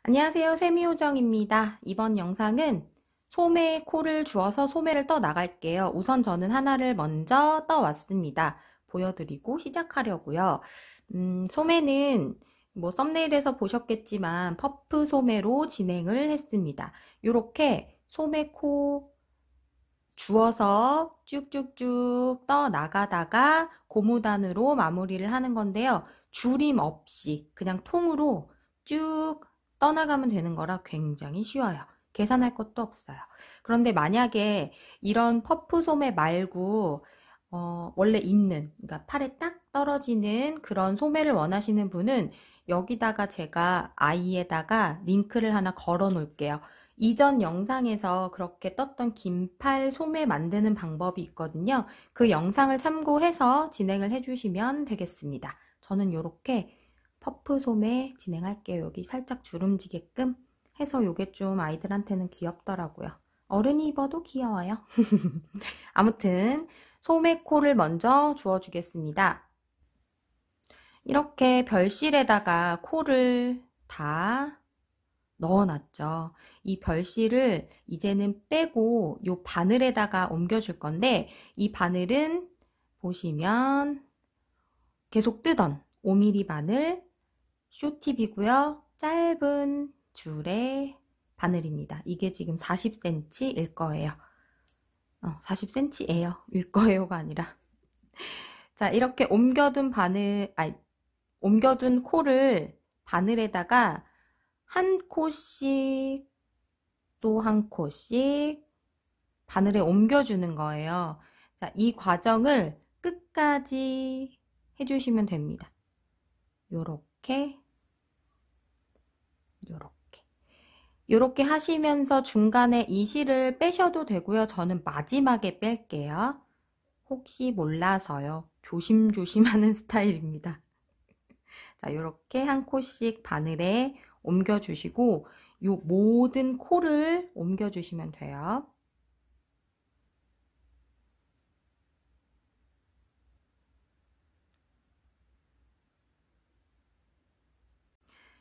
안녕하세요. 세미요정입니다. 이번 영상은 소매에 코를 주어서 소매를 떠 나갈게요. 우선 저는 하나를 먼저 떠 왔습니다. 보여드리고 시작하려고요. 소매는 뭐 썸네일에서 보셨겠지만 퍼프 소매로 진행을 했습니다. 이렇게 소매 코 주어서 쭉쭉쭉 떠 나가다가 고무단으로 마무리를 하는 건데요. 줄임 없이 그냥 통으로 쭉 떠나가면 되는 거라 굉장히 쉬워요. 계산할 것도 없어요. 그런데 만약에 이런 퍼프 소매 말고 원래 있는, 그러니까 팔에 딱 떨어지는 그런 소매를 원하시는 분은 여기다가 제가 아이에다가 링크를 하나 걸어 놓을게요. 이전 영상에서 그렇게 떴던 긴팔 소매 만드는 방법이 있거든요. 그 영상을 참고해서 진행을 해주시면 되겠습니다. 저는 이렇게 퍼프 소매 진행할게요. 여기 살짝 주름지게끔 해서 요게 좀 아이들한테는 귀엽더라고요. 어른이 입어도 귀여워요. 아무튼 소매코를 먼저 주어주겠습니다. 이렇게 별실에다가 코를 다 넣어놨죠. 이 별실을 이제는 빼고 요 바늘에다가 옮겨줄 건데 이 바늘은 보시면 계속 뜨던 5mm 바늘 쇼팁이고요. 짧은 줄의 바늘입니다. 이게 지금 40cm일 거예요. 40cm예요. 일 거예요가 아니라. 자, 이렇게 옮겨둔 코를 바늘에다가 한 코씩 또 한 코씩 바늘에 옮겨주는 거예요. 자, 이 과정을 끝까지 해주시면 됩니다. 요렇게, 요렇게. 요렇게 하시면서 중간에 이 실을 빼셔도 되고요. 저는 마지막에 뺄게요. 혹시 몰라서요. 조심조심 하는 스타일입니다. 자, 요렇게 한 코씩 바늘에 옮겨주시고 요 모든 코를 옮겨주시면 돼요.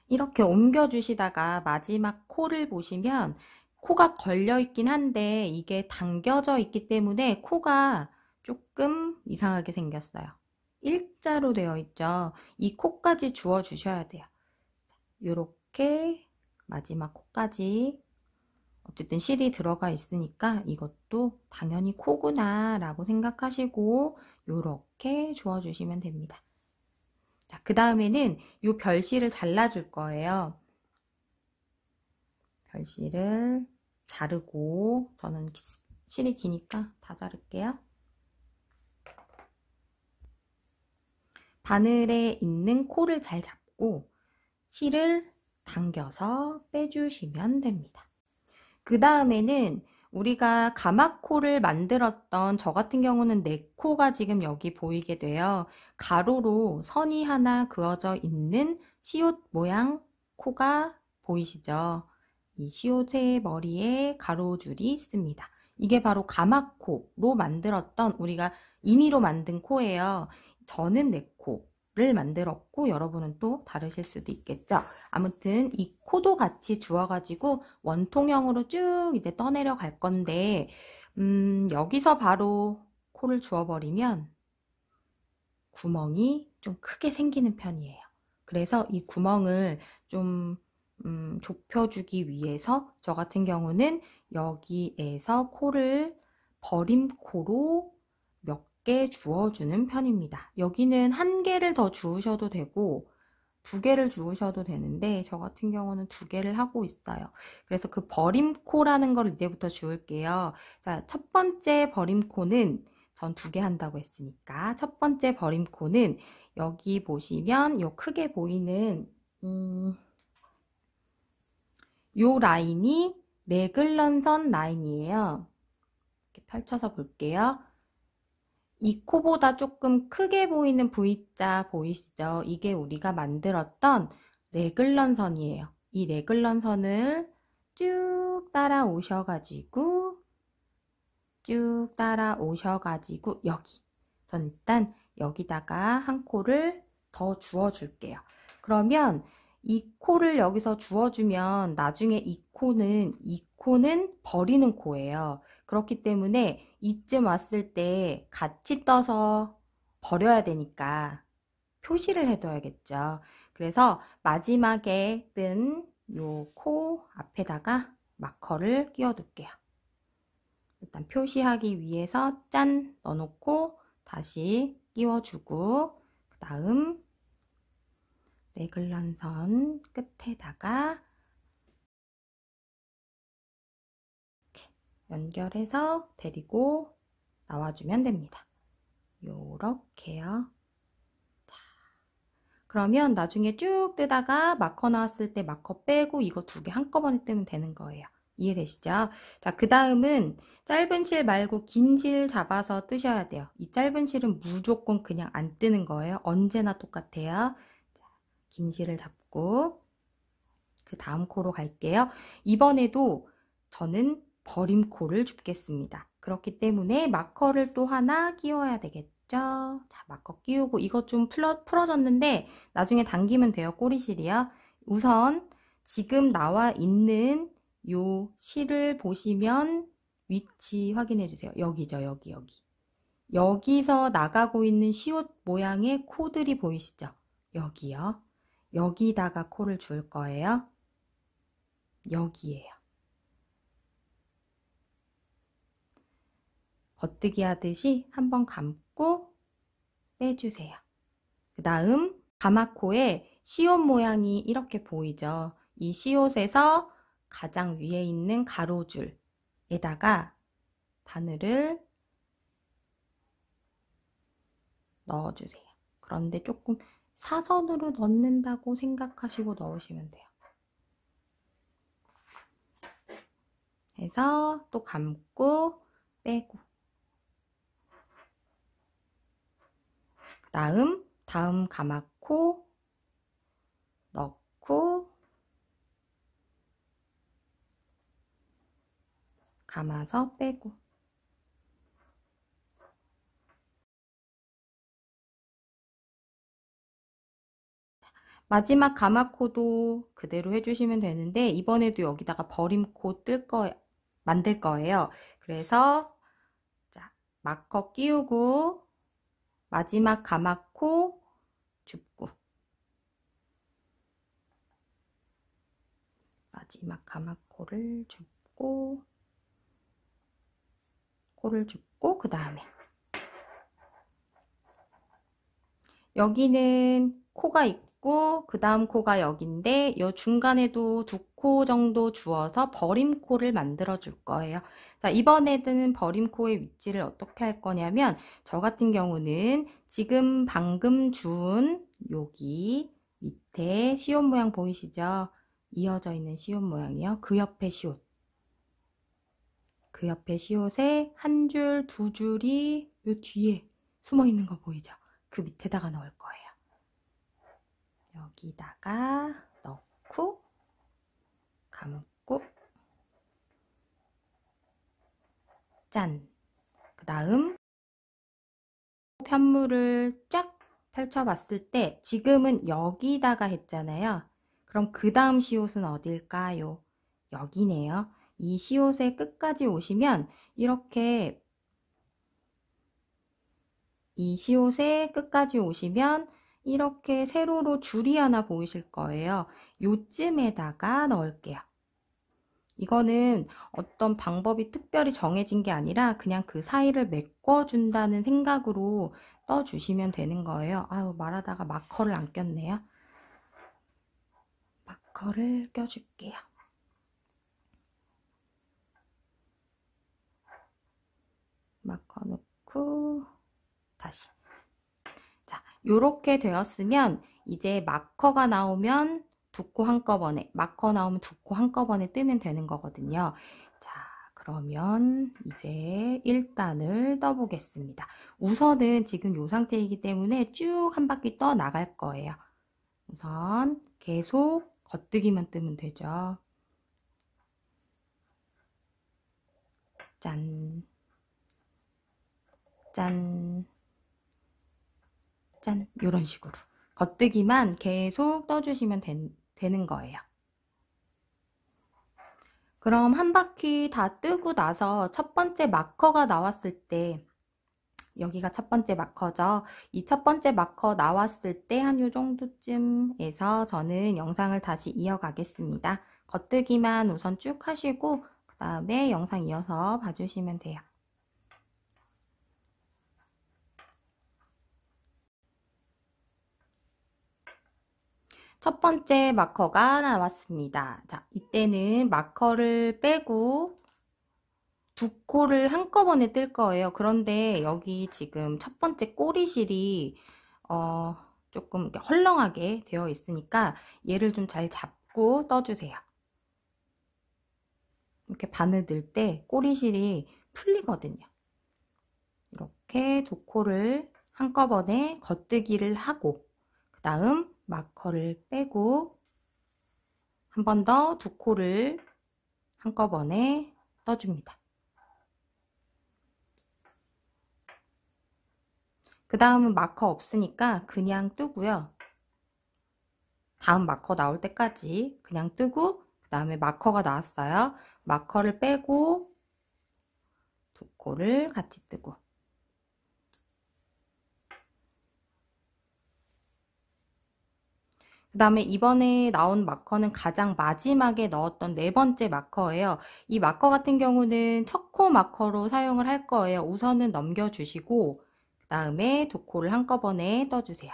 이렇게 옮겨주시다가 마지막 코를 보시면 코가 걸려있긴 한데 이게 당겨져 있기 때문에 코가 조금 이상하게 생겼어요. 일자로 되어 있죠. 이 코까지 주워주셔야 돼요. 이렇게 마지막 코까지 어쨌든 실이 들어가 있으니까 이것도 당연히 코구나 라고 생각하시고 이렇게 주워주시면 됩니다. 자, 그 다음에는 이 별실을 잘라줄 거예요. 별실을 자르고 저는 실이 기니까 다 자를게요. 바늘에 있는 코를 잘 잡고 실을 당겨서 빼주시면 됩니다. 그 다음에는 우리가 가마코를 만들었던 저 같은 경우는 네 코가 지금 여기 보이게 돼요. 가로로 선이 하나 그어져 있는 시옷 모양 코가 보이시죠? 이 시옷의 머리에 가로줄이 있습니다. 이게 바로 가마코로 만들었던 우리가 임의로 만든 코예요. 저는 네 코를 만들었고 여러분은 또 다르실 수도 있겠죠. 아무튼 이 코도 같이 주어가지고 원통형으로 쭉 이제 떠내려 갈 건데 여기서 바로 코를 주어버리면 구멍이 좀 크게 생기는 편이에요. 그래서 이 구멍을 좀 좁혀주기 위해서 저 같은 경우는 여기에서 코를 버림코로 몇 개 주어주는 편입니다. 여기는 한 개를 더 주우셔도 되고 2개를 주우셔도 되는데 저 같은 경우는 2개를 하고 있어요. 그래서 그 버림코라는 걸 이제부터 주울게요. 자, 첫 번째 버림코는 전 2개 한다고 했으니까 첫 번째 버림코는 여기 보시면 요 크게 보이는 요 라인이 레글런선 라인이에요. 이렇게 펼쳐서 볼게요. 이 코보다 조금 크게 보이는 V자 보이시죠? 이게 우리가 만들었던 레글런 선이에요. 이 레글런 선을 쭉 따라오셔가지고 여기 전 일단 여기다가 한 코를 더 주워 줄게요. 그러면 이 코를 여기서 주워주면 나중에 이 코는 버리는 코예요. 그렇기 때문에 이쯤 왔을 때 같이 떠서 버려야 되니까 표시를 해둬야겠죠. 그래서 마지막에 뜬 요 코 앞에다가 마커를 끼워둘게요. 일단 표시하기 위해서 짠 넣어놓고 다시 끼워주고, 그 다음 레글런 선 끝에다가 이렇게 연결해서 데리고 나와주면 됩니다. 요렇게요. 자, 그러면 나중에 쭉 뜨다가 마커 나왔을 때 마커 빼고 이거 두 개 한꺼번에 뜨면 되는 거예요. 이해되시죠? 자, 그 다음은 짧은 실 말고 긴 실 잡아서 뜨셔야 돼요. 이 짧은 실은 무조건 그냥 안 뜨는 거예요. 언제나 똑같아요. 자, 긴 실을 잡고 그 다음 코로 갈게요. 이번에도 저는 버림코를 줍겠습니다. 그렇기 때문에 마커를 또 하나 끼워야 되겠죠. 자, 마커 끼우고 이거 좀 풀어졌는데 나중에 당기면 돼요. 꼬리실이요. 우선 지금 나와 있는 요 실을 보시면 위치 확인해 주세요. 여기죠. 여기. 여기서 나가고 있는 시옷 모양의 코들이 보이시죠? 여기요. 여기다가 코를 줄 거예요. 여기에요. 겉뜨기 하듯이 한번 감고 빼주세요. 그 다음 가마코에 시옷 모양이 이렇게 보이죠? 이 시옷에서 가장 위에 있는 가로줄에다가 바늘을 넣어주세요. 그런데 조금 사선으로 넣는다고 생각하시고 넣으시면 돼요. 해서 또 감고 빼고, 그 다음 가마코 넣고 감아서 빼고, 마지막 가마코도 그대로 해주시면 되는데 이번에도 여기다가 버림코 만들 거예요. 그래서 자, 마커 끼우고 마지막 가마코 줍고, 마지막 가마코를 줍고 코를 줍고, 그 다음에 여기는 코가 있고 그 다음 코가 여기인데 이 중간에도 두 코 정도 주어서 버림코를 만들어 줄 거예요. 자, 이번에는 버림코의 위치를 어떻게 할 거냐면 저 같은 경우는 지금 방금 준 여기 밑에 시옷 모양 보이시죠? 이어져 있는 시옷 모양이요. 그 옆에 시옷. 그 옆에 시옷에 한 줄, 두 줄이 요 뒤에 숨어 있는 거 보이죠? 그 밑에다가 넣을 거예요. 여기다가 넣고 감고 짠! 그 다음 편물을 쫙 펼쳐봤을 때 지금은 여기다가 했잖아요. 그럼 그 다음 시옷은 어딜까요? 여기네요. 이 시옷의 끝까지 오시면 이렇게 이 시옷의 끝까지 오시면 이렇게 세로로 줄이 하나 보이실 거예요. 요쯤에다가 넣을게요. 이거는 어떤 방법이 특별히 정해진 게 아니라 그냥 그 사이를 메꿔준다는 생각으로 떠주시면 되는 거예요. 아유, 말하다가 마커를 안 꼈네요. 마커를 껴줄게요. 마커 넣고 다시. 자, 요렇게 되었으면 이제 마커가 나오면 두 코 한꺼번에, 마커 나오면 두 코 한꺼번에 뜨면 되는 거거든요. 자, 그러면 이제 1단을 떠보겠습니다. 우선은 지금 이 상태이기 때문에 쭉 한 바퀴 떠 나갈 거예요. 우선 계속 겉뜨기만 뜨면 되죠. 짠, 짠, 짠, 이런 식으로 겉뜨기만 계속 떠주시면 되는 거예요. 그럼 한 바퀴 다 뜨고 나서 첫 번째 마커가 나왔을 때, 여기가 첫 번째 마커죠. 이 첫 번째 마커 나왔을 때 한 요 정도쯤에서 저는 영상을 다시 이어가겠습니다. 겉뜨기만 우선 쭉 하시고 그 다음에 영상 이어서 봐주시면 돼요. 첫 번째 마커가 나왔습니다. 자, 이때는 마커를 빼고 두 코를 한꺼번에 뜰 거예요. 그런데 여기 지금 첫 번째 꼬리실이 조금 이렇게 헐렁하게 되어 있으니까 얘를 좀 잘 잡고 떠주세요. 이렇게 바늘 넣을 때 꼬리실이 풀리거든요. 이렇게 두 코를 한꺼번에 겉뜨기를 하고 그 다음 마커를 빼고 한 번 더 두 코를 한꺼번에 떠줍니다. 그 다음은 마커 없으니까 그냥 뜨고요. 다음 마커 나올 때까지 그냥 뜨고 그 다음에 마커가 나왔어요. 마커를 빼고 두 코를 같이 뜨고 그 다음에 이번에 나온 마커는 가장 마지막에 넣었던 네 번째 마커예요. 이 마커 같은 경우는 첫 코 마커로 사용을 할 거예요. 우선은 넘겨주시고 그 다음에 두 코를 한꺼번에 떠주세요.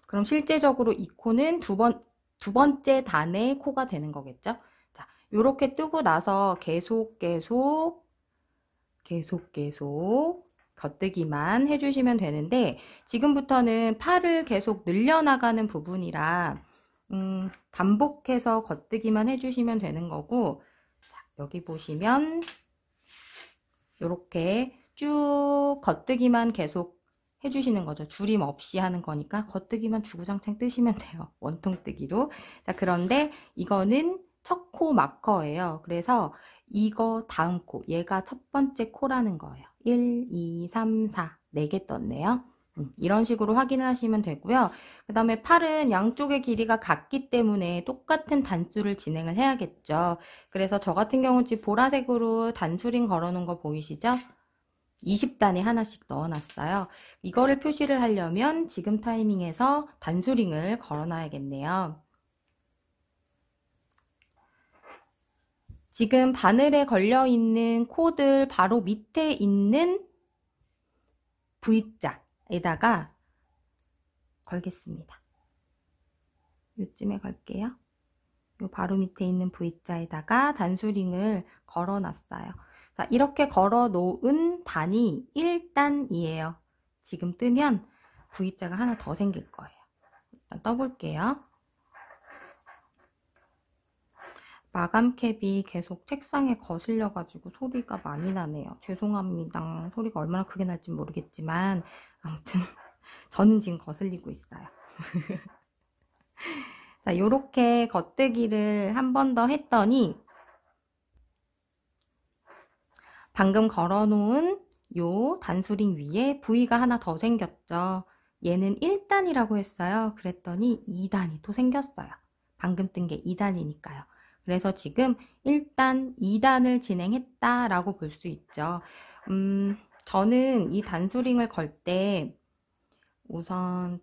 그럼 실제적으로 이 코는 두 번째 단의 코가 되는 거겠죠? 자, 요렇게 뜨고 나서 계속 겉뜨기만 해주시면 되는데 지금부터는 팔을 계속 늘려나가는 부분이라 반복해서 겉뜨기만 해주시면 되는 거고 자, 여기 보시면 이렇게 쭉 겉뜨기만 계속 해주시는 거죠. 줄임 없이 하는 거니까 겉뜨기만 주구장창 뜨시면 돼요. 원통뜨기로. 자, 그런데 이거는 첫 코 마커예요. 그래서 이거 다음 코, 얘가 첫 번째 코라는 거예요. 1, 2, 3, 4, 4개 떴네요. 이런 식으로 확인을 하시면 되고요. 그 다음에 팔은 양쪽의 길이가 같기 때문에 똑같은 단수를 진행을 해야겠죠. 그래서 저 같은 경우는 지금 보라색으로 단수링 걸어놓은 거 보이시죠? 20단에 하나씩 넣어놨어요. 이거를 표시를 하려면 지금 타이밍에서 단수링을 걸어놔야겠네요. 지금 바늘에 걸려있는 코들 바로 밑에 있는 V자에다가 걸겠습니다. 요쯤에 걸게요. 요 바로 밑에 있는 V자에다가 단수링을 걸어놨어요. 자, 이렇게 걸어 놓은 단이 1단이에요. 지금 뜨면 V자가 하나 더 생길 거예요. 일단 떠볼게요. 마감캡이 계속 책상에 거슬려 가지고 소리가 많이 나네요. 죄송합니다. 소리가 얼마나 크게 날지 모르겠지만 아무튼 저는 지금 거슬리고 있어요. 자, 요렇게 겉뜨기를 한 번 더 했더니 방금 걸어놓은 요 단수링 위에 V가 하나 더 생겼죠. 얘는 1단이라고 했어요. 그랬더니 2단이 또 생겼어요. 방금 뜬 게 2단이니까요. 그래서 지금 1단, 2단을 진행했다라고 볼 수 있죠. 저는 이 단수링을 걸 때 우선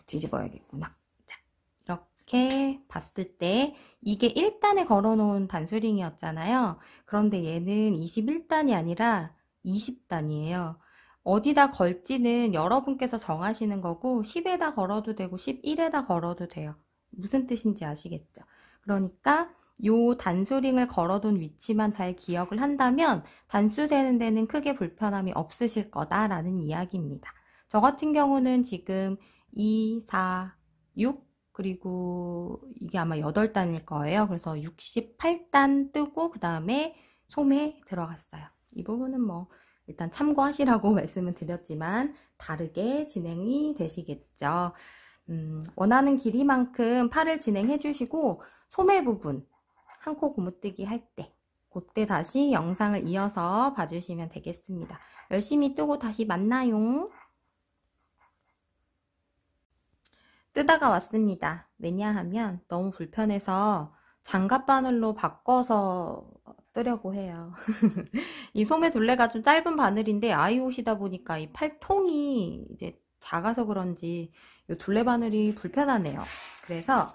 뒤집어야겠구나. 자, 이렇게 봤을 때 이게 1단에 걸어놓은 단수링이었잖아요. 그런데 얘는 21단이 아니라 20단이에요. 어디다 걸지는 여러분께서 정하시는 거고 10에다 걸어도 되고 11에다 걸어도 돼요. 무슨 뜻인지 아시겠죠? 그러니까 요 단수링을 걸어둔 위치만 잘 기억을 한다면 단수 세는 데는 크게 불편함이 없으실 거다라는 이야기입니다. 저 같은 경우는 지금 2, 4, 6 그리고 이게 아마 8단일 거예요. 그래서 68단 뜨고 그 다음에 소매 들어갔어요. 이 부분은 뭐 일단 참고하시라고 말씀을 드렸지만 다르게 진행이 되시겠죠. 원하는 길이만큼 팔을 진행해 주시고 소매 부분 한 코 고무뜨기 할 때 그때 다시 영상을 이어서 봐주시면 되겠습니다. 열심히 뜨고 다시 만나요. 뜨다가 왔습니다. 왜냐하면 너무 불편해서 장갑바늘로 바꿔서 뜨려고 해요. 이 소매 둘레가 좀 짧은 바늘인데 아이 옷이다 보니까 이 팔통이 이제 작아서 그런지 이 둘레 바늘이 불편하네요. 그래서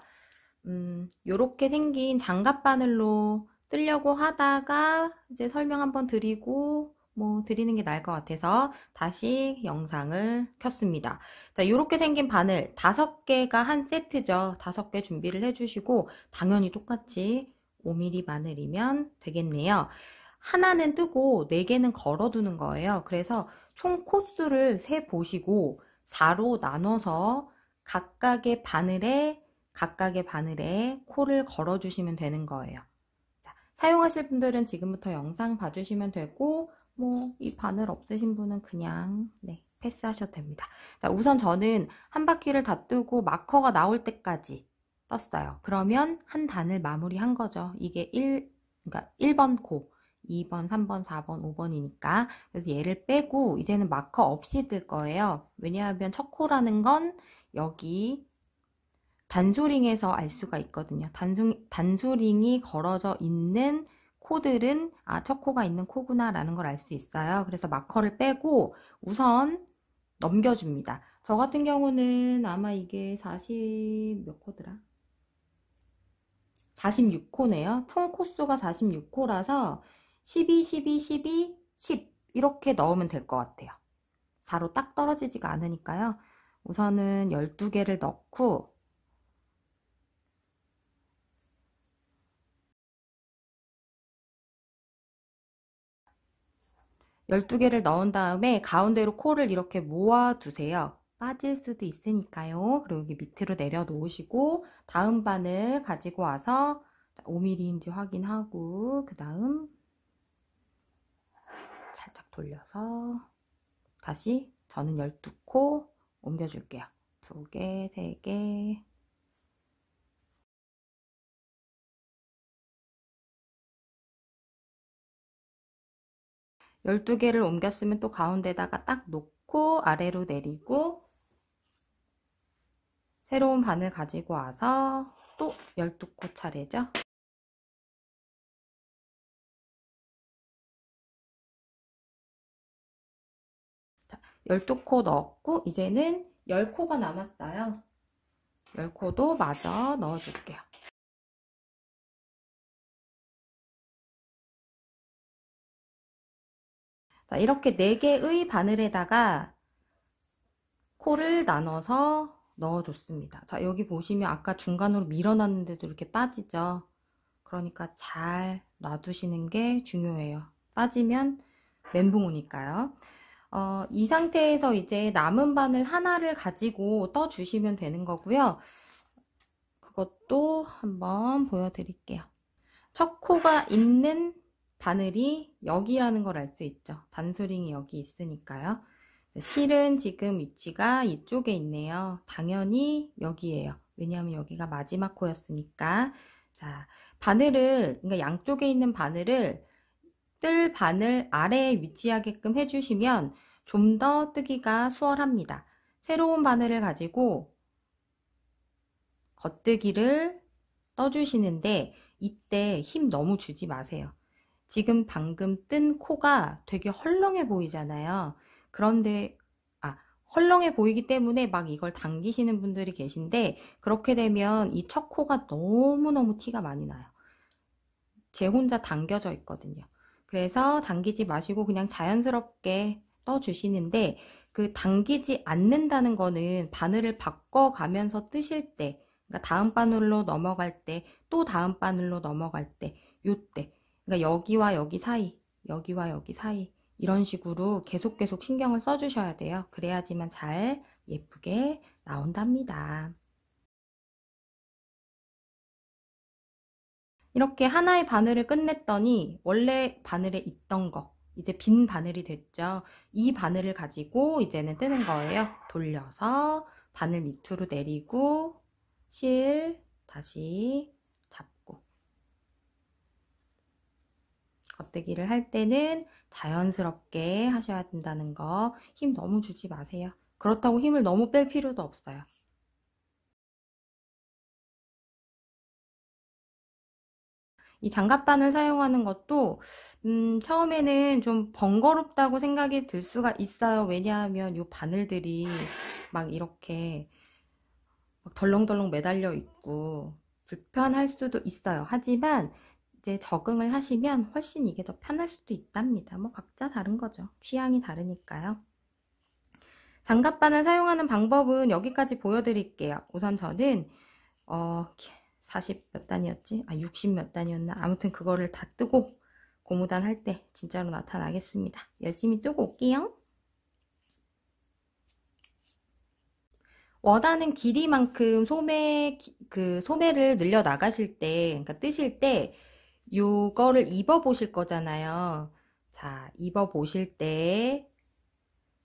요렇게 생긴 장갑 바늘로 뜨려고 하다가 이제 설명 한번 드리고 뭐 드리는 게 나을 것 같아서 다시 영상을 켰습니다. 자, 요렇게 생긴 바늘 5개가 한 세트죠. 5개 준비를 해주시고 당연히 똑같이 5mm 바늘이면 되겠네요. 하나는 뜨고 4개는 걸어두는 거예요. 그래서 총 코수를 세 보시고 4로 나눠서 각각의 바늘에 코를 걸어 주시면 되는 거예요. 자, 사용하실 분들은 지금부터 영상 봐주시면 되고 뭐 이 바늘 없으신 분은 그냥 패스하셔도 됩니다. 자, 우선 저는 한 바퀴를 다 뜨고 마커가 나올 때까지 떴어요. 그러면 한 단을 마무리한 거죠. 이게 그러니까 1번 코, 2번, 3번, 4번, 5번이니까. 그래서 얘를 빼고 이제는 마커 없이 뜰 거예요. 왜냐하면 첫 코라는 건 여기 단수링에서 알 수가 있거든요. 단수링이 걸어져 있는 코들은 첫 코가 있는 코구나 라는 걸 알 수 있어요. 그래서 마커를 빼고 우선 넘겨줍니다. 저 같은 경우는 아마 이게 40 몇 코더라? 46코네요. 총 코수가 46코라서 12, 12, 12, 10 이렇게 넣으면 될 것 같아요. 4로 딱 떨어지지가 않으니까요. 우선은 12개를 넣고 12개를 넣은 다음에 가운데로 코를 이렇게 모아두세요. 빠질 수도 있으니까요. 그리고 여기 밑으로 내려놓으시고 다음 바늘 가지고 와서 5mm인지 확인하고 그 다음 살짝 돌려서 다시 저는 12코 옮겨줄게요. 2개, 3개 12개를 옮겼으면 또 가운데다가 딱 놓고 아래로 내리고 새로운 바늘 가지고 와서 또 12코 차례죠. 12코 넣었고 이제는 10코가 남았어요. 10코도 마저 넣어줄게요. 자, 이렇게 4개의 바늘에다가 코를 나눠서 넣어줬습니다. 자, 여기 보시면 아까 중간으로 밀어놨는데도 이렇게 빠지죠. 그러니까 잘 놔두시는 게 중요해요. 빠지면 멘붕 오니까요. 이 상태에서 이제 남은 바늘 하나를 가지고 떠주시면 되는 거고요. 그것도 한번 보여드릴게요. 첫 코가 있는 바늘이 여기라는 걸 알 수 있죠. 단수링이 여기 있으니까요. 실은 지금 위치가 이쪽에 있네요. 당연히 여기에요. 왜냐하면 여기가 마지막 코였으니까. 자, 바늘을, 그러니까 양쪽에 있는 바늘을 뜰 바늘 아래에 위치하게끔 해주시면 좀 더 뜨기가 수월합니다. 새로운 바늘을 가지고 겉뜨기를 떠주시는데 이때 힘 너무 주지 마세요. 지금 방금 뜬 코가 되게 헐렁해 보이잖아요. 그런데 헐렁해 보이기 때문에 막 이걸 당기시는 분들이 계신데 그렇게 되면 이 첫 코가 너무너무 티가 많이 나요. 제 혼자 당겨져 있거든요. 그래서 당기지 마시고 그냥 자연스럽게 떠주시는데 그 당기지 않는다는 거는 바늘을 바꿔가면서 뜨실 때 그러니까 다음 바늘로 넘어갈 때 또 다음 바늘로 넘어갈 때 요때 그러니까 여기와 여기 사이 여기와 여기 사이 이런 식으로 계속 신경을 써주셔야 돼요. 그래야지만 잘 예쁘게 나온답니다. 이렇게 하나의 바늘을 끝냈더니 원래 바늘에 있던 거 이제 빈 바늘이 됐죠. 이 바늘을 가지고 이제는 뜨는 거예요. 돌려서 바늘 밑으로 내리고 실 다시 잡고 겉뜨기를 할 때는 자연스럽게 하셔야 된다는 거 힘 너무 주지 마세요. 그렇다고 힘을 너무 뺄 필요도 없어요. 이 장갑바늘 사용하는 것도 처음에는 좀 번거롭다고 생각이 들 수가 있어요. 왜냐하면 이 바늘들이 막 이렇게 막 덜렁덜렁 매달려 있고 불편할 수도 있어요. 하지만 이제 적응을 하시면 훨씬 이게 더 편할 수도 있답니다. 뭐 각자 다른 거죠. 취향이 다르니까요. 장갑바늘 사용하는 방법은 여기까지 보여드릴게요. 우선 저는 40 몇 단이었지? 60 몇 단이었나? 아무튼 그거를 다 뜨고 고무단 할 때 진짜로 나타나겠습니다. 열심히 뜨고 올게요. 원하는 길이만큼 소매를 늘려 나가실 때, 그러니까 뜨실 때 요거를 입어 보실 거잖아요. 자, 입어 보실 때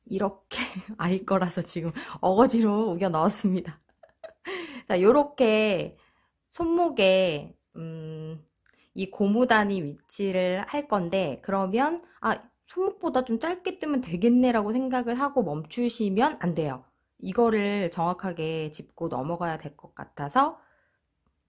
이렇게 아이 거라서 지금 어거지로 우겨 넣었습니다. 자, 요렇게 손목에 이 고무단이 위치를 할 건데, 그러면 손목보다 좀 짧게 뜨면 되겠네라고 생각을 하고 멈추시면 안 돼요. 이거를 정확하게 짚고 넘어가야 될 것 같아서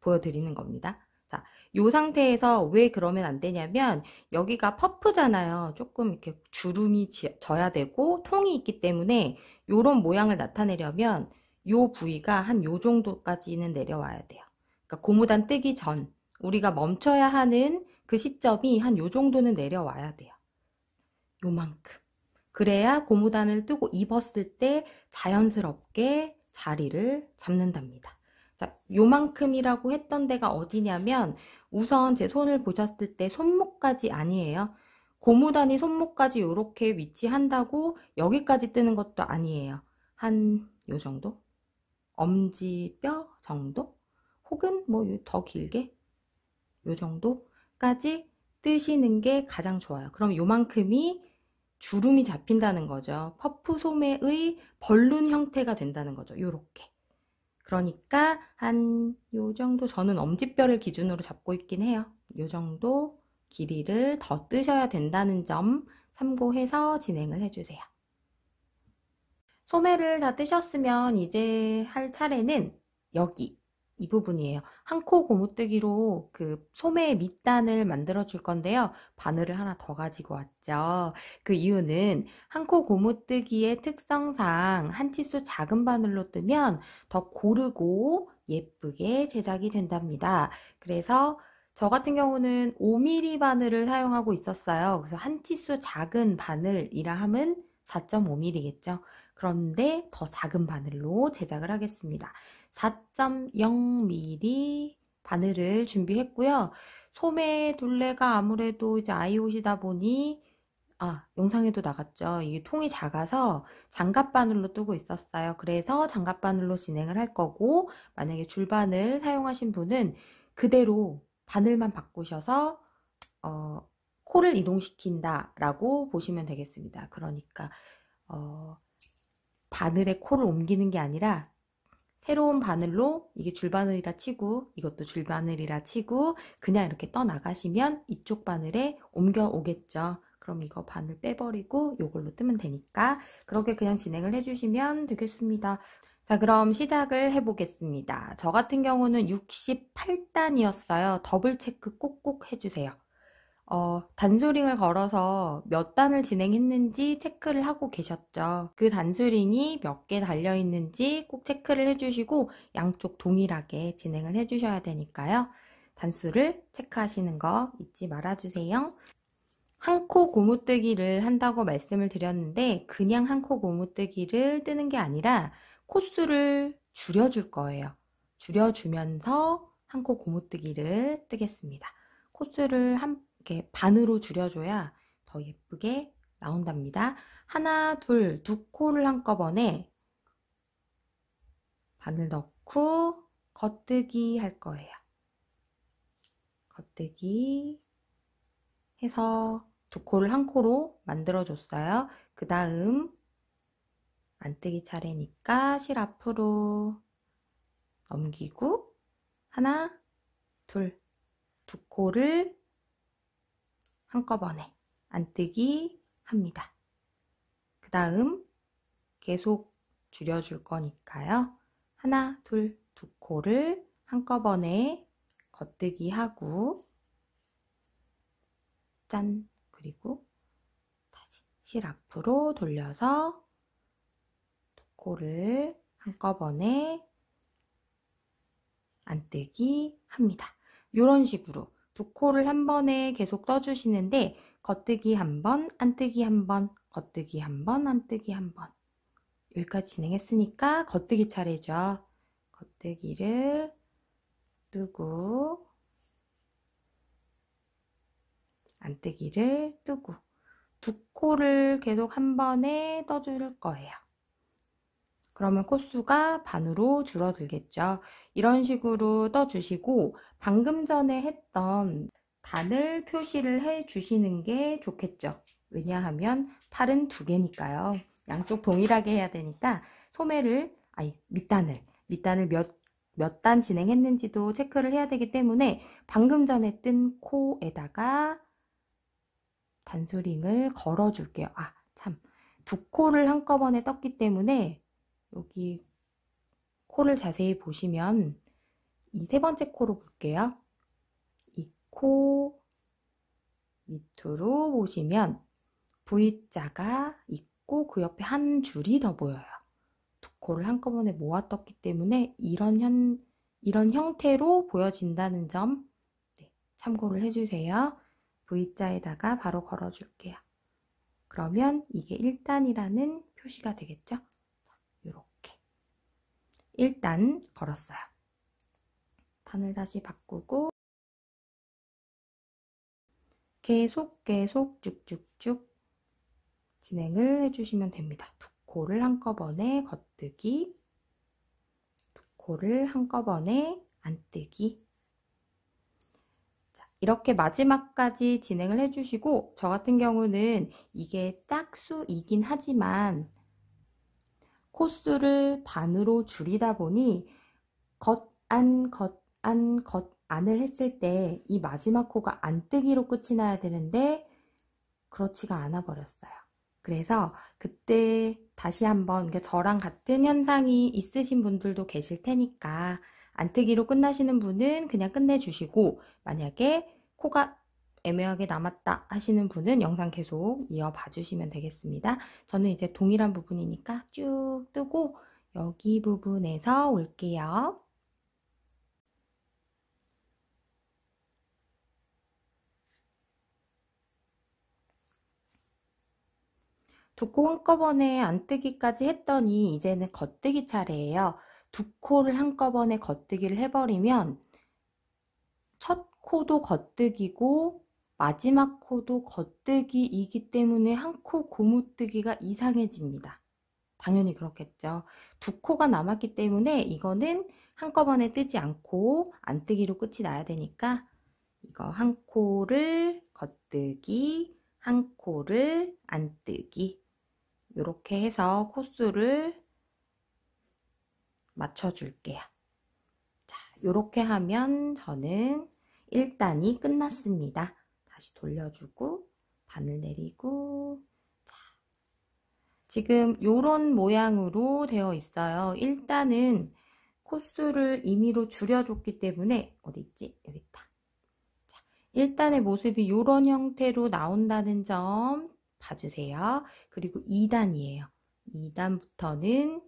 보여드리는 겁니다. 자, 이 상태에서 왜 그러면 안 되냐면 여기가 퍼프잖아요. 조금 이렇게 주름이 져야 되고 통이 있기 때문에 이런 모양을 나타내려면 이 부위가 한 요 정도까지는 내려와야 돼요. 그러니까 고무단 뜨기 전 우리가 멈춰야 하는 그 시점이 한 요 정도는 내려와야 돼요. 요만큼. 그래야 고무단을 뜨고 입었을 때 자연스럽게 자리를 잡는답니다. 자, 요만큼이라고 했던 데가 어디냐면 우선 제 손을 보셨을 때 손목까지 아니에요. 고무단이 손목까지 이렇게 위치한다고 여기까지 뜨는 것도 아니에요. 한 요 정도? 엄지뼈 정도? 혹은 뭐 더 길게 요 정도까지 뜨시는 게 가장 좋아요. 그럼 요만큼이 주름이 잡힌다는 거죠. 퍼프 소매의 벌룬 형태가 된다는 거죠. 요렇게. 그러니까 한 요 정도, 저는 엄지뼈를 기준으로 잡고 있긴 해요. 요 정도 길이를 더 뜨셔야 된다는 점 참고해서 진행을 해주세요. 소매를 다 뜨셨으면 이제 할 차례는 여기 이 부분이에요. 한 코 고무뜨기로 그 소매 밑단을 만들어 줄 건데요. 바늘을 하나 더 가지고 왔죠. 그 이유는 한 코 고무뜨기의 특성상 한 치수 작은 바늘로 뜨면 더 고르고 예쁘게 제작이 된답니다. 그래서 저 같은 경우는 5mm 바늘을 사용하고 있었어요. 그래서 한 치수 작은 바늘이라 함은 4.5mm겠죠. 그런데 더 작은 바늘로 제작을 하겠습니다. 4.0mm 바늘을 준비했고요. 소매 둘레가 아무래도 이제 아이옷이다 보니 영상에도 나갔죠. 이게 통이 작아서 장갑바늘로 뜨고 있었어요. 그래서 장갑바늘로 진행을 할 거고, 만약에 줄바늘 사용하신 분은 그대로 바늘만 바꾸셔서 코를 이동시킨다 라고 보시면 되겠습니다. 그러니까 바늘에 코를 옮기는 게 아니라 새로운 바늘로, 이게 줄바늘이라 치고 이것도 줄바늘이라 치고 그냥 이렇게 떠나가시면 이쪽 바늘에 옮겨 오겠죠. 그럼 이거 바늘 빼버리고 이걸로 뜨면 되니까 그렇게 그냥 진행을 해주시면 되겠습니다. 자, 그럼 시작을 해보겠습니다. 저 같은 경우는 68단이었어요. 더블 체크 꼭꼭 해주세요. 단수링을 걸어서 몇 단을 진행했는지 체크를 하고 계셨죠. 그 단수링이 몇 개 달려있는지 꼭 체크를 해주시고 양쪽 동일하게 진행을 해주셔야 되니까요. 단수를 체크하시는 거 잊지 말아주세요. 한 코 고무뜨기를 한다고 말씀을 드렸는데 그냥 한 코 고무뜨기를 뜨는 게 아니라 코수를 줄여줄 거예요. 줄여주면서 한 코 고무뜨기를 뜨겠습니다. 코수를 이렇게 반으로 줄여줘야 더 예쁘게 나온답니다. 하나, 둘, 두 코를 한꺼번에 바늘 넣고 겉뜨기 할 거예요. 겉뜨기 해서 두 코를 한 코로 만들어줬어요. 그 다음 안뜨기 차례니까 실 앞으로 넘기고 하나, 둘, 두 코를 한꺼번에 안뜨기 합니다. 그 다음 계속 줄여줄 거니까요. 하나, 둘, 두 코를 한꺼번에 겉뜨기 하고 짠. 그리고 다시 실 앞으로 돌려서 두 코를 한꺼번에 안뜨기 합니다. 이런 식으로 두 코를 한 번에 계속 떠주시는데 겉뜨기 한 번, 안뜨기 한 번, 겉뜨기 한 번, 안뜨기 한 번. 여기까지 진행했으니까 겉뜨기 차례죠. 겉뜨기를 뜨고 안뜨기를 뜨고 두 코를 계속 한 번에 떠줄 거예요. 그러면 코수가 반으로 줄어들겠죠. 이런 식으로 떠주시고 방금 전에 했던 단을 표시를 해 주시는 게 좋겠죠. 왜냐하면 팔은 두 개니까요. 양쪽 동일하게 해야 되니까 소매를, 밑단을 몇 단 진행했는지도 체크를 해야 되기 때문에 방금 전에 뜬 코에다가 단수링을 걸어 줄게요. 두 코를 한꺼번에 떴기 때문에 여기 코를 자세히 보시면 이 세 번째 코로 볼게요. 이 코 밑으로 보시면 V자가 있고 그 옆에 한 줄이 더 보여요. 두 코를 한꺼번에 모아 떴기 때문에 이런 형태로 보여진다는 점 참고를 해주세요. V자에다가 바로 걸어줄게요. 그러면 이게 1단이라는 표시가 되겠죠? 이렇게 1단 걸었어요. 판을 다시 바꾸고 계속 쭉쭉쭉 진행을 해주시면 됩니다. 두 코를 한꺼번에 겉뜨기, 두 코를 한꺼번에 안뜨기. 이렇게 마지막까지 진행을 해주시고 저 같은 경우는 이게 짝수이긴 하지만 코수를 반으로 줄이다 보니 겉안 겉안을 했을 때 이 마지막 코가 안뜨기로 끝이 나야 되는데 그렇지가 않아 버렸어요. 그래서 그때 다시 한번 저랑 같은 현상이 있으신 분들도 계실 테니까 안뜨기로 끝나시는 분은 그냥 끝내주시고 만약에 코가 애매하게 남았다 하시는 분은 영상 계속 이어봐 주시면 되겠습니다. 저는 이제 동일한 부분이니까 쭉 뜨고 여기 부분에서 올게요. 두 코 한꺼번에 안뜨기까지 했더니 이제는 겉뜨기 차례예요. 두 코를 한꺼번에 겉뜨기를 해버리면 첫 코도 겉뜨기고 마지막 코도 겉뜨기이기 때문에 한 코 고무뜨기가 이상해집니다. 당연히 그렇겠죠. 두 코가 남았기 때문에 이거는 한꺼번에 뜨지 않고 안뜨기로 끝이 나야 되니까 이거 한 코를 겉뜨기, 한 코를 안뜨기 이렇게 해서 코수를 맞춰줄게요. 자, 이렇게 하면 저는 1단이 끝났습니다. 다시 돌려주고 단을 내리고 자, 지금 이런 모양으로 되어 있어요. 1단은 코수를 임의로 줄여줬기 때문에 어디 있지? 여기 있다. 자, 1단의 모습이 이런 형태로 나온다는 점 봐주세요. 그리고 2단이에요. 2단부터는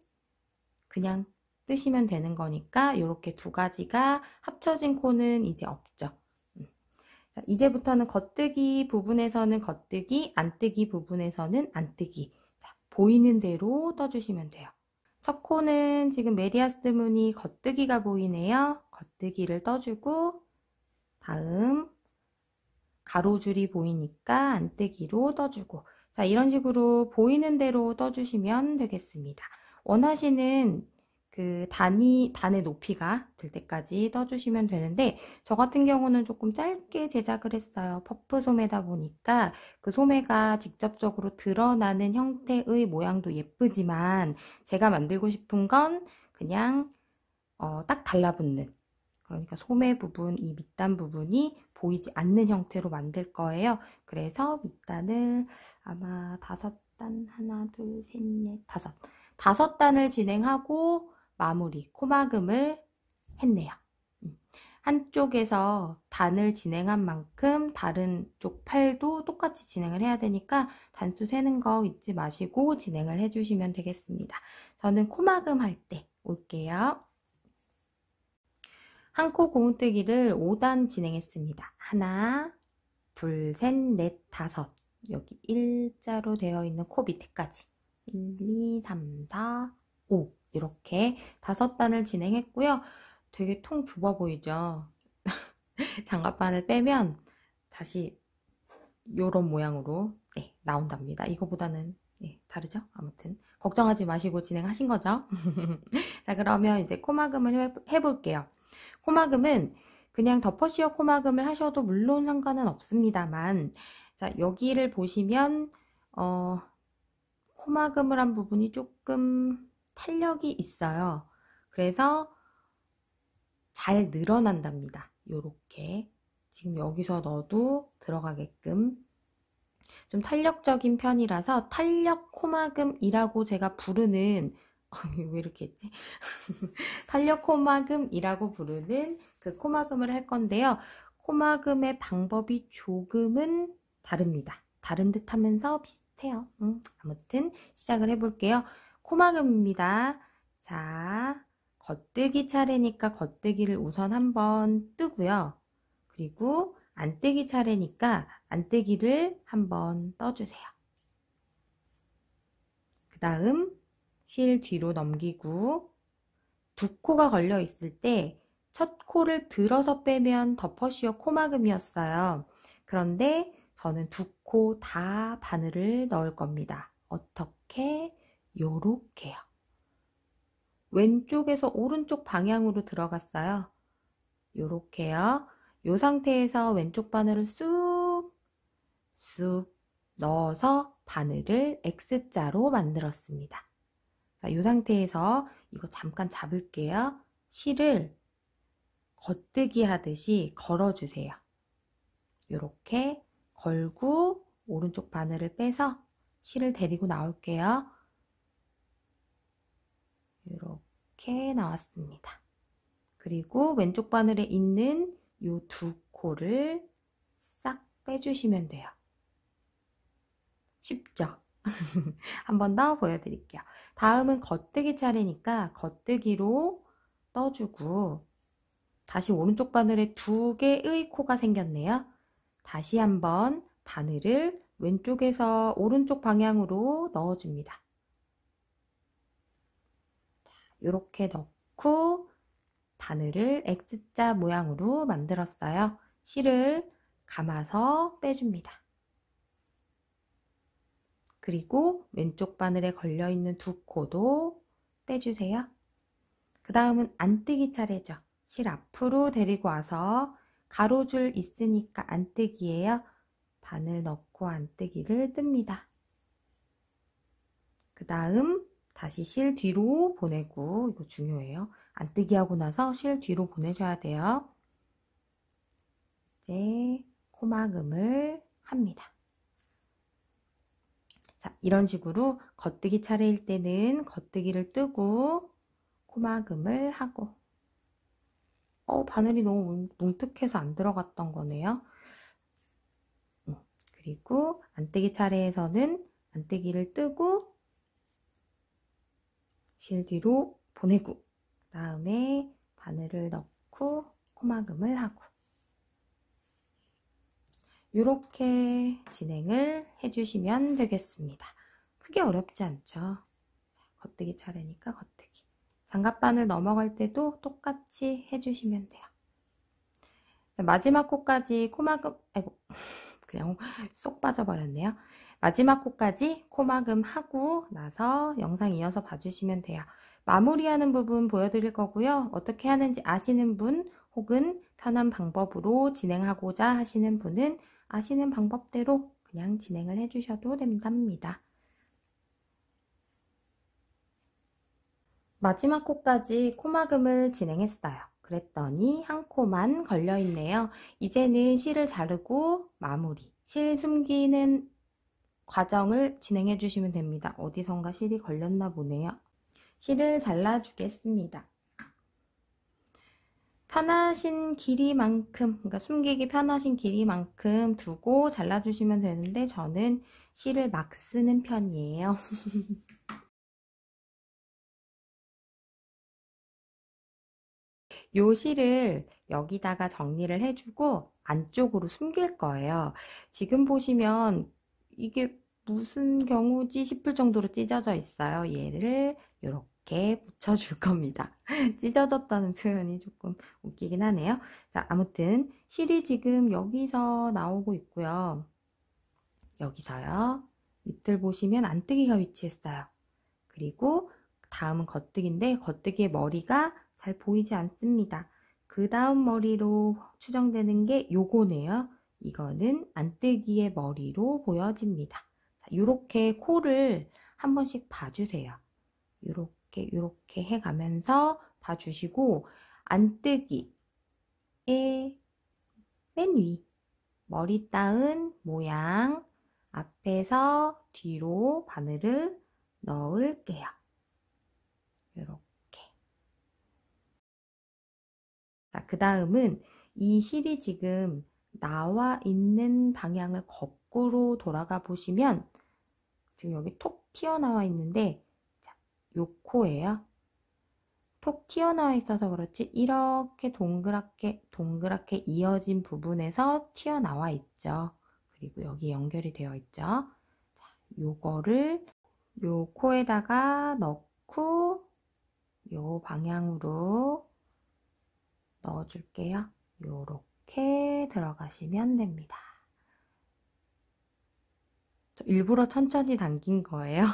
그냥 뜨시면 되는 거니까 이렇게 두 가지가 합쳐진 코는 이제 없죠. 자, 이제부터는 겉뜨기 부분에서는 겉뜨기, 안뜨기 부분에서는 안뜨기. 자, 보이는 대로 떠주시면 돼요. 첫 코는 지금 메리아스 무늬 겉뜨기가 보이네요. 겉뜨기를 떠주고 다음 가로줄이 보이니까 안뜨기로 떠주고 자, 이런 식으로 보이는 대로 떠주시면 되겠습니다. 원하시는 그 단의 높이가 될 때까지 떠주시면 되는데 저 같은 경우는 조금 짧게 제작을 했어요. 퍼프 소매다 보니까 그 소매가 직접적으로 드러나는 형태의 모양도 예쁘지만 제가 만들고 싶은 건 그냥 딱 달라붙는 그러니까 소매 부분, 이 밑단 부분이 보이지 않는 형태로 만들 거예요. 그래서 밑단을 아마 5단, 하나, 둘, 셋, 넷, 5단을 진행하고 마무리, 코막음을 했네요. 한쪽에서 단을 진행한 만큼 다른 쪽 팔도 똑같이 진행을 해야 되니까 단수 세는 거 잊지 마시고 진행을 해주시면 되겠습니다. 저는 코막음 할 때 올게요. 한 코 고무뜨기를 5단 진행했습니다. 하나, 둘, 셋, 넷, 다섯. 여기 일자로 되어 있는 코 밑에까지 1, 2, 3, 4, 5 이렇게 5단을 진행했고요. 되게 통 좁아 보이죠? 장갑반을 빼면 다시 이런 모양으로 나온답니다. 이거보다는 다르죠? 아무튼 걱정하지 마시고 진행하신 거죠? 자, 그러면 이제 코막음을 해볼게요. 코막음은 그냥 덮어씌워 코막음을 하셔도 물론 상관은 없습니다만, 자, 여기를 보시면 코막음을 한 부분이 조금 탄력이 있어요. 그래서 잘 늘어난답니다. 요렇게 지금 여기서 넣어도 들어가게끔 좀 탄력적인 편이라서 탄력 코막음이라고 제가 부르는 왜 이렇게 했지? 탄력 코막음이라고 부르는 그 코막음을 할 건데요. 코막음의 방법이 조금은 다릅니다. 다른 듯 하면서 비슷해요. 아무튼 시작을 해볼게요. 코막음입니다. 자, 겉뜨기 차례니까 겉뜨기를 우선 한번 뜨고요. 그리고 안뜨기 차례니까 안뜨기를 한번 떠주세요. 그 다음 실 뒤로 넘기고 두 코가 걸려 있을 때 첫 코를 들어서 빼면 덮어씌워 코막음이었어요. 그런데 저는 두 코 다 바늘을 넣을 겁니다. 어떻게? 요렇게요. 왼쪽에서 오른쪽 방향으로 들어갔어요. 요렇게요. 요 상태에서 왼쪽 바늘을 쑥 넣어서 바늘을 X자로 만들었습니다. 자, 이 상태에서 이거 잠깐 잡을게요. 실을 겉뜨기 하듯이 걸어주세요. 이렇게 걸고 오른쪽 바늘을 빼서 실을 데리고 나올게요. 이렇게 나왔습니다. 그리고 왼쪽 바늘에 있는 이 두 코를 싹 빼주시면 돼요. 쉽죠? 한 번 더 보여드릴게요. 다음은 겉뜨기 차례니까 겉뜨기로 떠주고 다시 오른쪽 바늘에 두 개의 코가 생겼네요. 다시 한번 바늘을 왼쪽에서 오른쪽 방향으로 넣어줍니다. 이렇게 넣고 바늘을 X자 모양으로 만들었어요. 실을 감아서 빼줍니다. 그리고 왼쪽 바늘에 걸려있는 두 코도 빼주세요. 그 다음은 안뜨기 차례죠. 실 앞으로 데리고 와서 가로줄 있으니까 안뜨기예요. 바늘 넣고 안뜨기를 뜹니다. 그 다음 다시 실 뒤로 보내고, 이거 중요해요. 안뜨기 하고 나서 실 뒤로 보내셔야 돼요. 이제 코막음을 합니다. 자, 이런 식으로 겉뜨기 차례일 때는 겉뜨기를 뜨고 코막음을 하고, 바늘이 너무 뭉툭해서 안 들어갔던 거네요. 그리고 안뜨기 차례에서는 안뜨기를 뜨고 실 뒤로 보내고 다음에 바늘을 넣고 코막음을 하고 이렇게 진행을 해주시면 되겠습니다. 크게 어렵지 않죠? 자, 겉뜨기 차례니까 겉뜨기. 장갑바늘 넘어갈 때도 똑같이 해주시면 돼요. 마지막 코까지 코막음, 아이고, 그냥 쏙 빠져버렸네요. 마지막 코까지 코막음 하고 나서 영상 이어서 봐주시면 돼요. 마무리하는 부분 보여드릴 거고요. 어떻게 하는지 아시는 분 혹은 편한 방법으로 진행하고자 하시는 분은 아시는 방법대로 그냥 진행을 해주셔도 된답니다. 마지막 코까지 코막음을 진행했어요. 그랬더니 한 코만 걸려 있네요. 이제는 실을 자르고 마무리, 실 숨기는 과정을 진행해 주시면 됩니다. 어디선가 실이 걸렸나 보네요. 실을 잘라 주겠습니다. 편하신 길이만큼, 그러니까 숨기기 편하신 길이만큼 두고 잘라주시면 되는데 저는 실을 막 쓰는 편이에요. 요 실을 여기다가 정리를 해주고 안쪽으로 숨길 거예요. 지금 보시면 이게 무슨 경우지 싶을 정도로 찢어져 있어요. 얘를 이렇게 붙여줄 겁니다. 찢어졌다는 표현이 조금 웃기긴 하네요. 자, 아무튼 실이 지금 여기서 나오고 있고요. 여기서요. 밑을 보시면 안뜨기가 위치했어요. 그리고 다음은 겉뜨기인데 겉뜨기의 머리가 잘 보이지 않습니다. 그 다음 머리로 추정되는 게 요거네요. 이거는 안뜨기의 머리로 보여집니다. 이렇게 코를 한 번씩 봐주세요. 이렇게 해가면서 봐주시고 안뜨기의 맨 위 머리 따은 모양 앞에서 뒤로 바늘을 넣을게요. 이렇게. 자, 그 다음은 이 실이 지금 나와 있는 방향을 거꾸로 돌아가 보시면 지금 여기 톡 튀어나와 있는데 자, 요 코예요. 톡 튀어나와 있어서 그렇지 이렇게 동그랗게 이어진 부분에서 튀어나와 있죠. 그리고 여기 연결이 되어 있죠. 자, 요거를 요 코에다가 넣고 요 방향으로 넣어줄게요. 요렇게 들어가시면 됩니다. 일부러 천천히 당긴 거예요.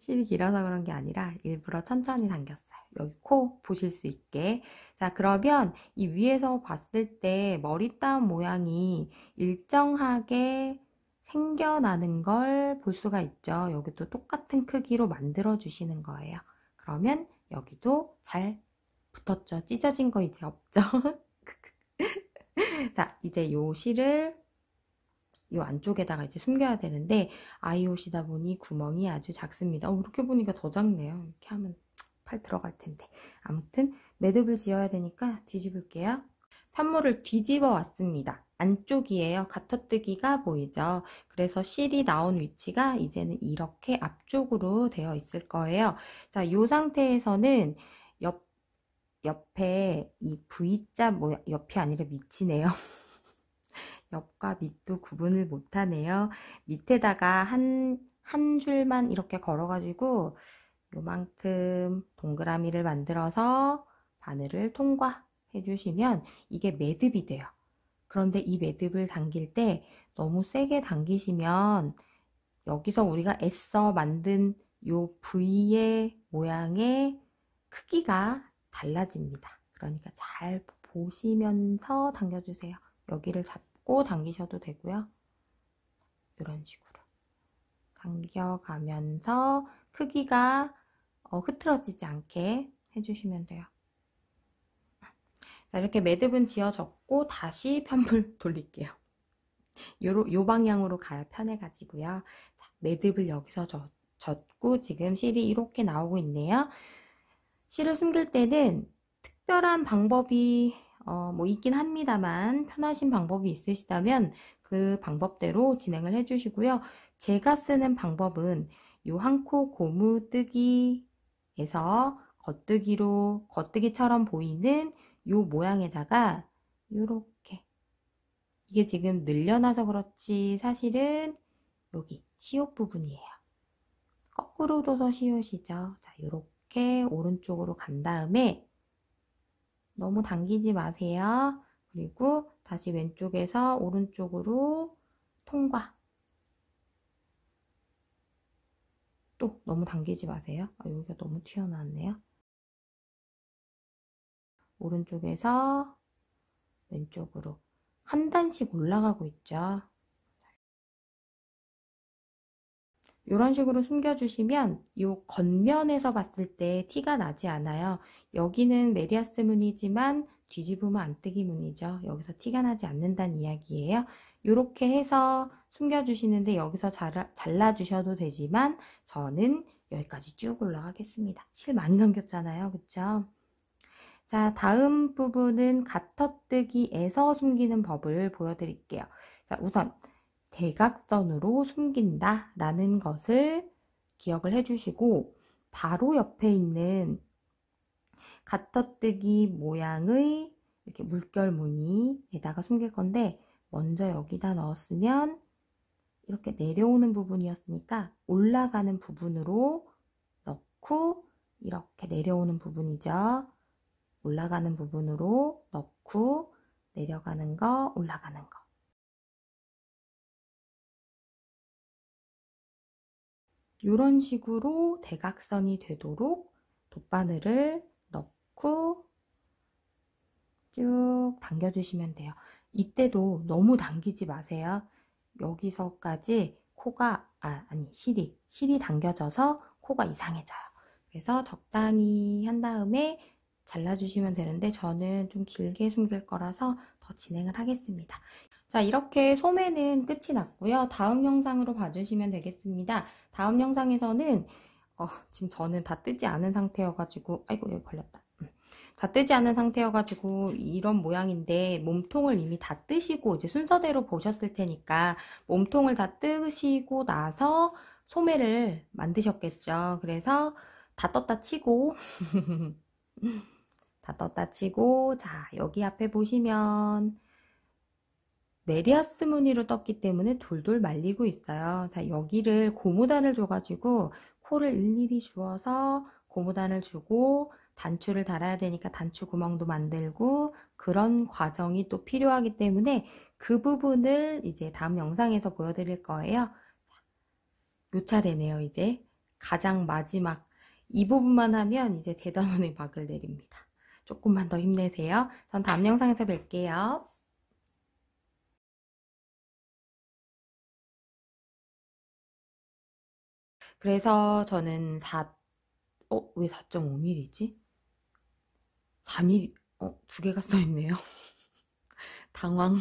실이 길어서 그런 게 아니라 일부러 천천히 당겼어요. 여기 코 보실 수 있게. 자, 그러면 이 위에서 봤을 때 머리 따은 모양이 일정하게 생겨나는 걸 볼 수가 있죠. 여기도 똑같은 크기로 만들어 주시는 거예요. 그러면 여기도 잘 붙었죠. 찢어진 거 이제 없죠. 자, 이제 요 실을 요 안쪽에다가 이제 숨겨야 되는데 아이옷이다 보니 구멍이 아주 작습니다. 이렇게 보니까 더 작네요. 이렇게 하면 팔 들어갈 텐데. 아무튼 매듭을 지어야 되니까 뒤집을게요. 편물을 뒤집어 왔습니다. 안쪽이에요. 가터뜨기가 보이죠? 그래서 실이 나온 위치가 이제는 이렇게 앞쪽으로 되어 있을 거예요. 자, 이 상태에서는 옆에 이 V자 모양, 옆이 아니라 밑이네요. 옆과 밑도 구분을 못하네요. 밑에다가 한 줄만 이렇게 걸어가지고 요만큼 동그라미를 만들어서 바늘을 통과해 주시면 이게 매듭이 돼요. 그런데 이 매듭을 당길 때 너무 세게 당기시면 여기서 우리가 애써 만든 요 V의 모양의 크기가 달라집니다. 그러니까 잘 보시면서 당겨주세요. 여기를 잡고 당기셔도 되고요. 이런 식으로 당겨가면서 크기가 흐트러지지 않게 해주시면 돼요. 자, 이렇게 매듭은 지어졌고 다시 편물 돌릴게요. 요 방향으로 가야 편해가지고요. 자, 매듭을 여기서 젓고 지금 실이 이렇게 나오고 있네요. 실을 숨길 때는 특별한 방법이 뭐 있긴 합니다만 편하신 방법이 있으시다면 그 방법대로 진행을 해주시고요. 제가 쓰는 방법은 요 한 코 고무뜨기에서 겉뜨기처럼 보이는 요 모양에다가 요렇게 이게 지금 늘려놔서 그렇지 사실은 여기 시옷 부분이에요. 거꾸로 둬서 시옷이죠. 자, 요렇게 오른쪽으로 간 다음에 너무 당기지 마세요. 그리고 다시 왼쪽에서 오른쪽으로 통과. 또 너무 당기지 마세요. 여기가 너무 튀어나왔네요. 오른쪽에서 왼쪽으로 한 단씩 올라가고 있죠. 이런 식으로 숨겨주시면 이 겉면에서 봤을 때 티가 나지 않아요. 여기는 메리아스 무늬지만 뒤집으면 안뜨기 무늬죠. 여기서 티가 나지 않는다는 이야기예요. 이렇게 해서 숨겨주시는데 여기서 잘라주셔도 되지만 저는 여기까지 쭉 올라가겠습니다. 실 많이 넘겼잖아요. 그쵸? 자, 다음 부분은 가터뜨기에서 숨기는 법을 보여드릴게요. 자, 우선 대각선으로 숨긴다 라는 것을 기억을 해주시고 바로 옆에 있는 가터뜨기 모양의 이렇게 물결 무늬에다가 숨길 건데 먼저 여기다 넣었으면 이렇게 내려오는 부분이었으니까 올라가는 부분으로 넣고 이렇게 내려오는 부분이죠. 올라가는 부분으로 넣고 내려가는 거, 올라가는 거. 이런 식으로 대각선이 되도록 돗바늘을 넣고 쭉 당겨주시면 돼요. 이때도 너무 당기지 마세요. 여기서까지 코가, 실이 당겨져서 코가 이상해져요. 그래서 적당히 한 다음에 잘라주시면 되는데 저는 좀 길게 숨길 거라서 더 진행을 하겠습니다. 자, 이렇게 소매는 끝이 났고요. 다음 영상으로 봐주시면 되겠습니다. 다음 영상에서는 지금 저는 다 뜨지 않은 상태여가지고 아이고 여기 걸렸다. 다 뜨지 않은 상태여가지고 이런 모양인데 몸통을 이미 다 뜨시고 이제 순서대로 보셨을 테니까 몸통을 다 뜨시고 나서 소매를 만드셨겠죠. 그래서 다 떴다 치고 다 떴다 치고 자 여기 앞에 보시면 메리아스 무늬로 떴기 때문에 돌돌 말리고 있어요. 자 여기를 고무단을 줘가지고 코를 일일이 주어서 고무단을 주고 단추를 달아야 되니까 단추 구멍도 만들고 그런 과정이 또 필요하기 때문에 그 부분을 이제 다음 영상에서 보여드릴 거예요. 요 차례네요. 이제 가장 마지막 이 부분만 하면 이제 대단원의 막을 내립니다. 조금만 더 힘내세요. 전 다음 영상에서 뵐게요. 그래서 저는 왜 4.5mm지? 4mm, 두 개가 써있네요. 당황.